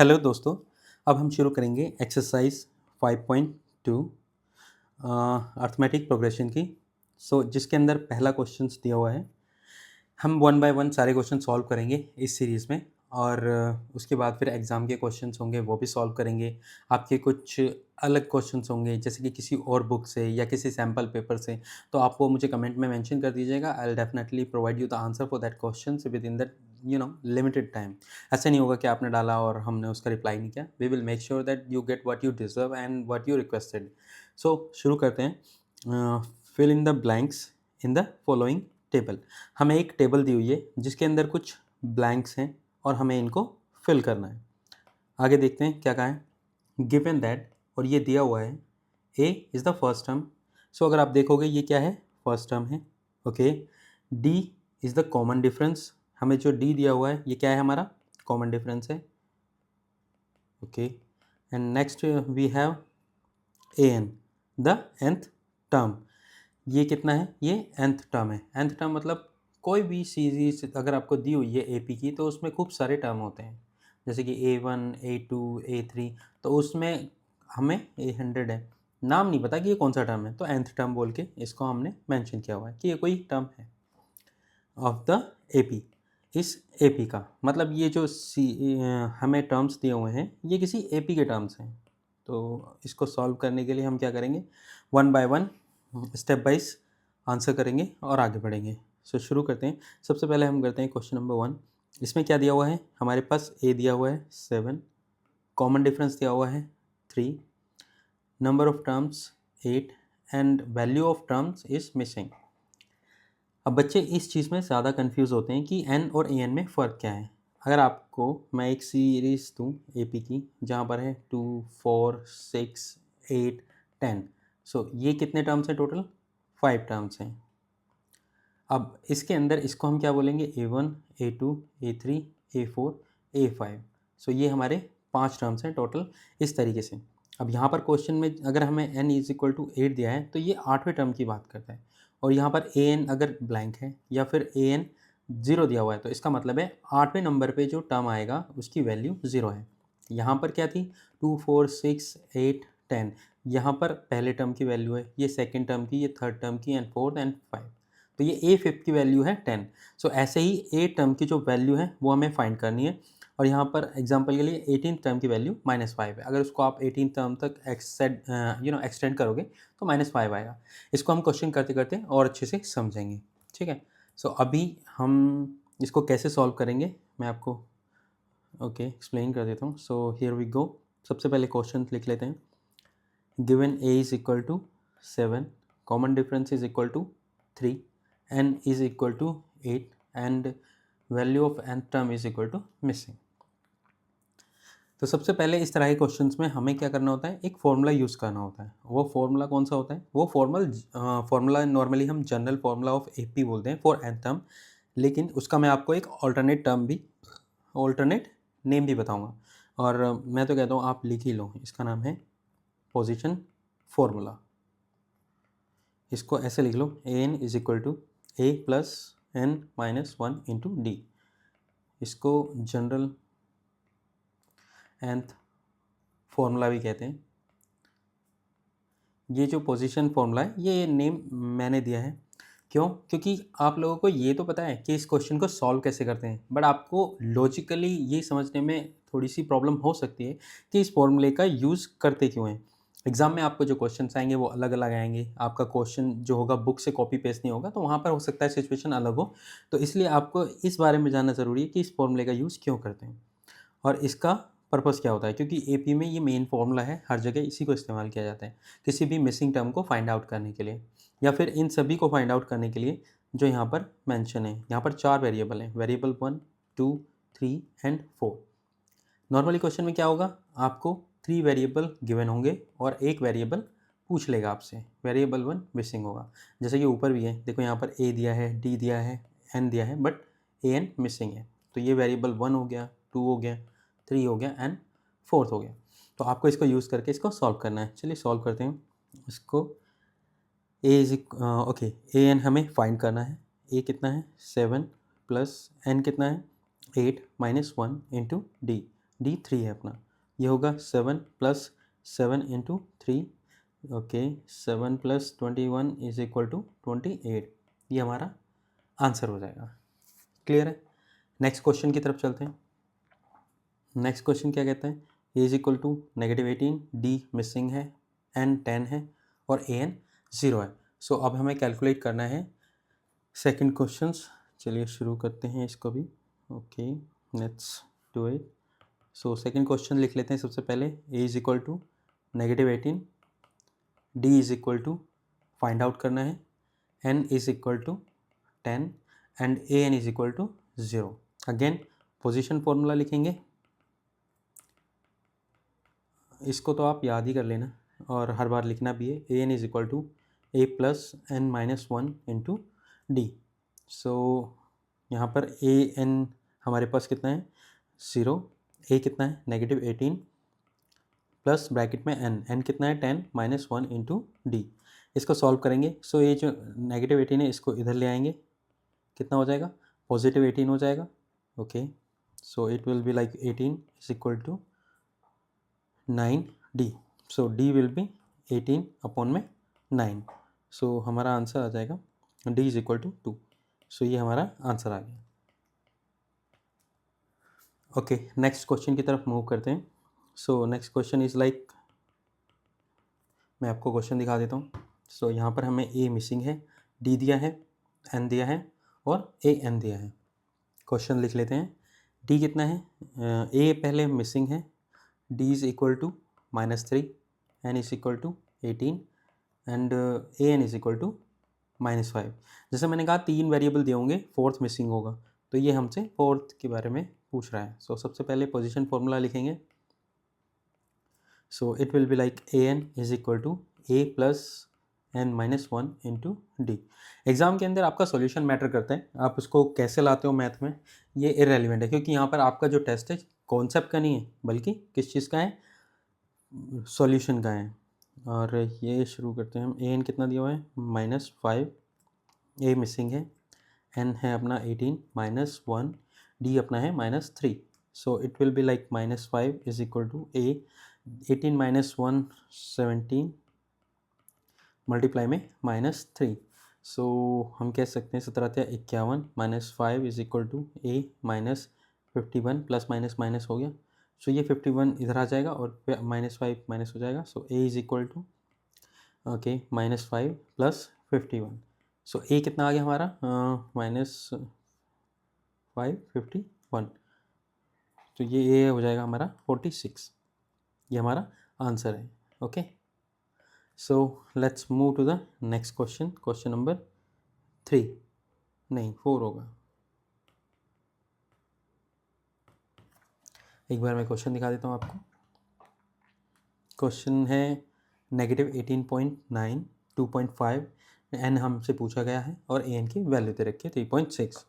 Hello दोस्तों, अब हम शुरू करेंगे एक्सरसाइज 5.2 अर्थमेटिक प्रोग्रेशन की। जिसके अंदर पहला क्वेश्चंस दिया हुआ है। हम वन बाय वन सारे क्वेश्चन सॉल्व करेंगे इस सीरीज़ में और उसके बाद फिर एग्ज़ाम के क्वेश्चंस होंगे वो भी सॉल्व करेंगे। आपके कुछ अलग क्वेश्चंस होंगे जैसे कि किसी और बुक से या किसी सैम्पल पेपर से, तो आप वो मुझे कमेंट में मेंशन कर दीजिएगा। I will definitely provide you the answer for that questions with in that limited time. ऐसा नहीं होगा कि आपने डाला और हमने उसका रिप्लाई नहीं किया। We will make sure that you get what you deserve and what you requested. शुरू करते हैं। Fill in the blanks in the following table. हमें एक टेबल दी हुई है जिसके अंदर कुछ ब्लैंक्स हैं और हमें इनको फिल करना है। आगे देखते हैं क्या कहा है। गिवन दैट, और ये दिया हुआ है, A is the first term. अगर आप देखोगे ये क्या है, फर्स्ट टर्म है। Okay, D is the common difference. हमें जो डी दिया हुआ है ये क्या है, हमारा कॉमन डिफरेंस है। Okay, and next we have a n, the nth term. ये कितना है, ये nth टर्म है। nth टर्म मतलब कोई भी सीरीज अगर आपको दी हुई है एपी की तो उसमें खूब सारे टर्म होते हैं, जैसे कि A1 A2 A3। तो उसमें हमें A100 है, नाम नहीं पता कि ये कौन सा टर्म है, तो nth टर्म बोल के इसको हमने मेंशन किया हुआ है कि ये कोई टर्म है ऑफ द एपी। इस एपी का मतलब ये जो हमें टर्म्स दिए हुए हैं ये किसी एपी के टर्म्स हैं। तो इसको सॉल्व करने के लिए हम क्या करेंगे, one by one step wise answer करेंगे और आगे बढ़ेंगे। शुरू करते हैं। सबसे पहले हम करते हैं क्वेश्चन नंबर 1। इसमें क्या दिया हुआ है, हमारे पास ए दिया हुआ है 7, कॉमन डिफरेंस दिया हुआ है 3, number of terms 8 and value of terms is missing. अब बच्चे इस चीज़ में ज़्यादा कंफ्यूज होते हैं कि एन और ए एन में फ़र्क क्या है। अगर आपको मैं एक सीरीज़ दूँ ए पी की जहाँ पर है 2 4 6 8 10, ये कितने टर्म्स हैं टोटल, 5 टर्म्स हैं। अब इसके अंदर इसको हम क्या बोलेंगे, A1 A2 A3 A4 A5। ये हमारे 5 टर्म्स हैं टोटल इस तरीके से। अब यहाँ पर क्वेश्चन में अगर हमें n इज इक्वल टू 8 दिया है तो ये 8वें टर्म की बात करता है, और यहाँ पर an अगर ब्लैंक है या फिर an 0 दिया हुआ है तो इसका मतलब है 8वें नंबर पे जो टर्म आएगा उसकी वैल्यू 0 है। यहाँ पर क्या थी, 2 4 6 8 10, यहाँ पर पहले टर्म की वैल्यू है, ये सेकेंड टर्म की, ये थर्ड टर्म की, एंड फोर्थ एंड 5। तो ये ए फिफ्थ की वैल्यू है 10। ऐसे ही ए टर्म की जो वैल्यू है वो हमें फाइंड करनी है, और यहाँ पर एग्जांपल के लिए 18 टर्म की वैल्यू -5 है। अगर उसको आप 18 टर्म तक एक्सटेंड करोगे तो -5 आएगा। इसको हम क्वेश्चन करते करते और अच्छे से समझेंगे, ठीक है। अभी हम इसको कैसे सॉल्व करेंगे मैं आपको एक्सप्लेन कर देता हूँ। Here we go. सबसे पहले क्वेश्चन लिख लेते हैं। Given a is equal to 7, common difference is equal to 3, n is equal to 8 and value of nth term is equal to missing। तो सबसे पहले इस तरह के क्वेश्चंस में हमें क्या करना होता है, एक फॉर्मूला यूज़ करना होता है। वो फॉर्मूला कौन सा होता है, वो फॉर्मूला नॉर्मली हम जनरल फॉर्मूला ऑफ एपी बोलते हैं फॉर nth टर्म, लेकिन उसका मैं आपको एक ऑल्टरनेट नेम भी बताऊंगा, और मैं तो कहता हूँ आप लिख ही लो। इसका नाम है पोजीशन फॉर्मूला। इसको ऐसे लिख लो, an is equal to a plus n minus 1 into d. इसको जनरल nth फॉर्मूला भी कहते हैं। ये जो पोजीशन फॉर्मूला है ये नेम मैंने दिया है, क्यों, क्योंकि आप लोगों को ये तो पता है कि इस क्वेश्चन को सॉल्व कैसे करते हैं, बट आपको लॉजिकली ये समझने में थोड़ी सी प्रॉब्लम हो सकती है कि इस फॉर्मूले का यूज़ करते क्यों हैं। एग्जाम में आपको जो क्वेश्चन आएंगे वो अलग अलग आएंगे। आपका क्वेश्चन जो होगा बुक से कॉपी पेस्ट नहीं होगा, तो वहाँ पर हो सकता है सिचुएशन अलग हो। तो इसलिए आपको इस बारे में जानना ज़रूरी है कि इस फॉर्मूले का यूज़ क्यों करते हैं और इसका पर्पस क्या होता है, क्योंकि एपी में ये मेन फॉर्मूला है, हर जगह इसी को इस्तेमाल किया जाता है किसी भी मिसिंग टर्म को फाइंड आउट करने के लिए, या फिर इन सभी को फाइंड आउट करने के लिए जो यहाँ पर मेंशन है। यहाँ पर 4 वेरिएबल हैं, वेरिएबल 1 2 3 एंड 4। नॉर्मली क्वेश्चन में क्या होगा, आपको 3 वेरिएबल गिवन होंगे और एक वेरिएबल पूछ लेगा आपसे, वेरिएबल 1 मिसिंग होगा। जैसे कि ऊपर भी है, देखो यहाँ पर ए दिया है, डी दिया है, एन दिया है, बट ए एन मिसिंग है। तो ये वेरिएबल 1 हो गया, 2 हो गया, 3 हो गया एंड 4 हो गया। तो आपको इसको यूज़ करके इसको सॉल्व करना है। चलिए सॉल्व करते हैं इसको। ओके, ए एन हमें फाइंड करना है। ए कितना है 7 प्लस एन कितना है 8 माइनस 1 इंटू डी। डी 3 है अपना। ये होगा 7 plus 7 into 3, okay 7 plus 21 is equal to 28। ये हमारा आंसर हो जाएगा। क्लियर है? नेक्स्ट क्वेश्चन की तरफ चलते हैं। नेक्स्ट क्वेश्चन क्या कहते हैं, A is equal to -18, D missing है, एन 10 है और ए एन 0 है। सो अब हमें कैलकुलेट करना है सेकंड क्वेश्चंस। चलिए शुरू करते हैं इसको भी। Okay let's do it. So second question लिख लेते हैं सबसे पहले। A is equal to -18, D is equal to find out करना है, N is equal to 10 and A N is equal to 0। Again position formula लिखेंगे, इसको तो आप याद ही कर लेना और हर बार लिखना भी है। A N is equal to A plus N minus 1 into D. So यहाँ पर ए एन हमारे पास कितना है 0, ए कितना है -18 प्लस ब्रैकेट में एन कितना है 10 माइनस 1 इंटू डी। इसको सॉल्व करेंगे। सो ये जो -18 है इसको इधर ले आएंगे, कितना हो जाएगा +18 हो जाएगा। Okay so it will be like 18 is equal to 9d। सो d विल बी 18 अपॉन में 9। सो हमारा आंसर आ जाएगा d is equal to 2। So ये हमारा आंसर आ गया। ओके नेक्स्ट क्वेश्चन की तरफ मूव करते हैं। So next question is like, मैं आपको क्वेश्चन दिखा देता हूँ। सो यहाँ पर हमें ए मिसिंग है, डी दिया है, एन दिया है और ए एन दिया है। क्वेश्चन लिख लेते हैं। डी कितना है, ए पहले मिसिंग है, d is equal to -3, n is equal to 18 and A n is equal to -5। जैसे मैंने कहा 3 वेरिएबल दिए होंगे, फोर्थ मिसिंग होगा, तो ये हमसे फोर्थ के बारे में पूछ रहा है। सो सबसे पहले पोजीशन फॉर्मूला लिखेंगे। So it will be like a N is equal to A plus N minus 1 into d. Exam के अंदर आपका सॉल्यूशन मैटर करता है, आप उसको कैसे लाते हो मैथ में ये इररेलेवेंट है, क्योंकि यहाँ पर आपका जो टेस्ट है कॉन्सेप्ट का नहीं है बल्कि किस चीज़ का है, सॉल्यूशन का है। और ये शुरू करते हैं हम। ए एन कितना दिया हुआ है -5, ए मिसिंग है, एन है अपना 18 माइनस 1, डी अपना है -3। So it will be like -5 is equal to a 18 minus 1 17 multiply में -3। सो हम कह सकते हैं 17×51 -5 is equal to a -51 plus minus minus हो गया। सो ये 51 इधर आ जाएगा और -5 माइनस हो जाएगा। So A is equal to okay -5 plus 51। So A कितना आ गया हमारा -551। तो ये ए हो जाएगा हमारा 46। ये हमारा आंसर है। Okay so let's move to the next question. Question number 3 नहीं 4 होगा। एक बार मैं क्वेश्चन दिखा देता हूँ आपको। क्वेश्चन है -18.9 2.5 एन हमसे पूछा गया है और ए एन की वैल्यू दे रखी है 3.6।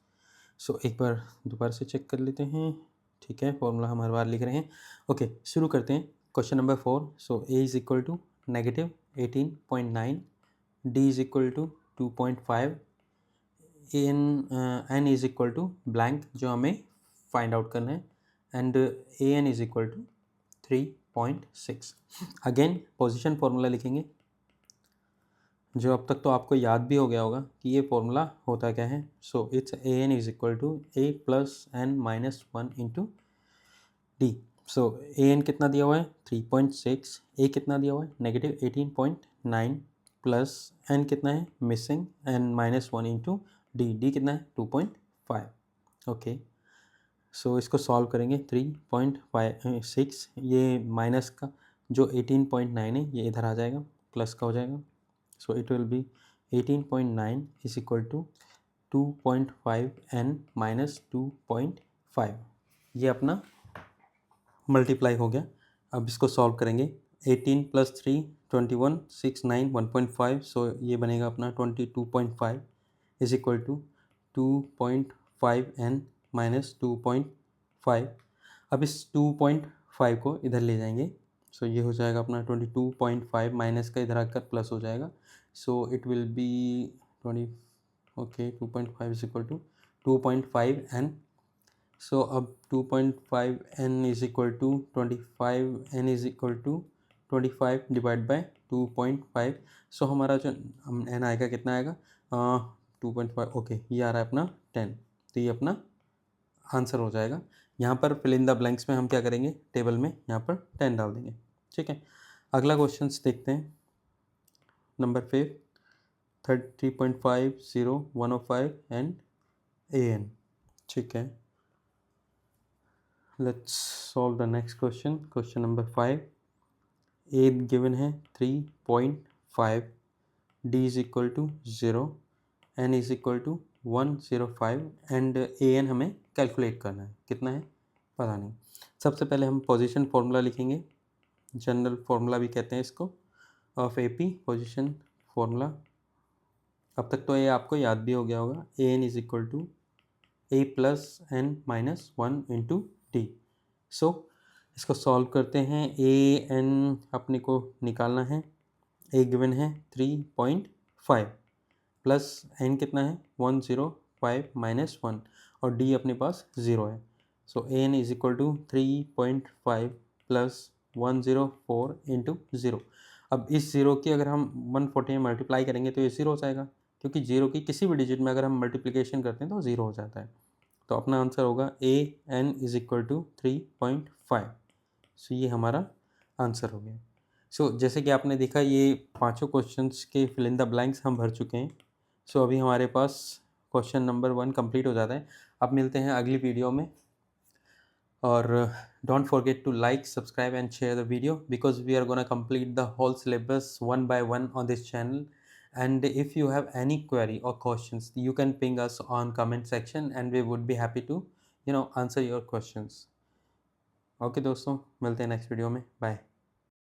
सो एक बार दोबारा से चेक कर लेते हैं। ठीक है, फॉर्मूला हम हर बार लिख रहे हैं। ओके शुरू करते हैं। Question number 4। So A is equal to -18.9, d is equal to 2.5, n is equal to blank जो हमें फाइंड आउट करना है and A N is equal to 3.6। Again position formula लिखेंगे, जो अब तक तो आपको याद भी हो गया होगा कि ये फॉर्मूला होता क्या है। So it's a N is equal to A plus N minus 1 into D. So a n कितना दिया हुआ है 3.6, ए कितना दिया हुआ है -18.9 प्लस एन कितना है missing n -1 into d, d कितना है 2.5। ओके सो इसको सॉल्व करेंगे। 3.6 ये माइनस का जो 18.9 है ये इधर आ जाएगा, प्लस का हो जाएगा। So it will be 18.9 is equal to 2.5 n minus 2.5। ये अपना मल्टीप्लाई हो गया। अब इसको सॉल्व करेंगे। 18 + 3 21 6 9 1.5। सो ये बनेगा अपना 22.5 is equal to 2.5 n minus 2.5। अब इस 2.5 को इधर ले जाएंगे। सो ये हो जाएगा अपना 22.5 माइनस का इधर आकर प्लस हो जाएगा। So it will be 20 okay 2.5 is equal to 2.5 n। So अब 2.5n is equal to 25n is equal to 25 divide by 2.5। So हमारा जो n आएगा कितना आएगा 2.5। ओके, ये आ रहा है अपना 10, तो ये अपना आंसर हो जाएगा। यहाँ पर फिल इन द ब्लैंक्स में हम क्या करेंगे, टेबल में यहाँ पर 10 डाल देंगे। ठीक है, अगला क्वेश्चन देखते हैं। Number 5, 33.5, 0, 105 and an। ठीक है, let's solve the next question. Question number 5, a given है 3.5, d is equal to 0, n is equal to 105 and an हमें कैलकुलेट करना है, कितना है पता नहीं। सबसे पहले हम पोजीशन फार्मूला लिखेंगे, जनरल फार्मूला भी कहते हैं इसको, ऑफ AP पोजीशन फार्मूला। अब तक तो ये आपको याद भी हो गया होगा, an is equal to a plus n minus 1 into D. So इसको सॉल्व करते हैं। an अपने को निकालना है, a गिवन है 3.5 प्लस n कितना है 105 माइनस 1 और d अपने पास 0 है। So an is equal to 3.5 plus 104 into 0। अब इस 0 की अगर हम 140 में मल्टीप्लाई करेंगे तो ये 0 हो जाएगा, क्योंकि 0 की किसी भी डिजिट में अगर हम मल्टीप्लिकेशन करते हैं तो 0 हो जाता है। तो अपना आंसर होगा an इज इक्वल टू 3.5। सो ये हमारा आंसर हो गया। सो जैसे कि आपने देखा, ये पांचों क्वेश्चंस के फिल इन द ब्लैंक्स हम भर चुके हैं। सो अभी हमारे पास क्वेश्चन नंबर 1 कंप्लीट हो जाता है। अब मिलते हैं अगली वीडियो में, और don't forget to like, subscribe and share the video, because we are gonna complete the whole syllabus one by one on this channel. And if you have any query or questions, you can ping us on comment section and we would be happy to answer your questions. Okay दोस्तों, मिलते हैं next video में, bye.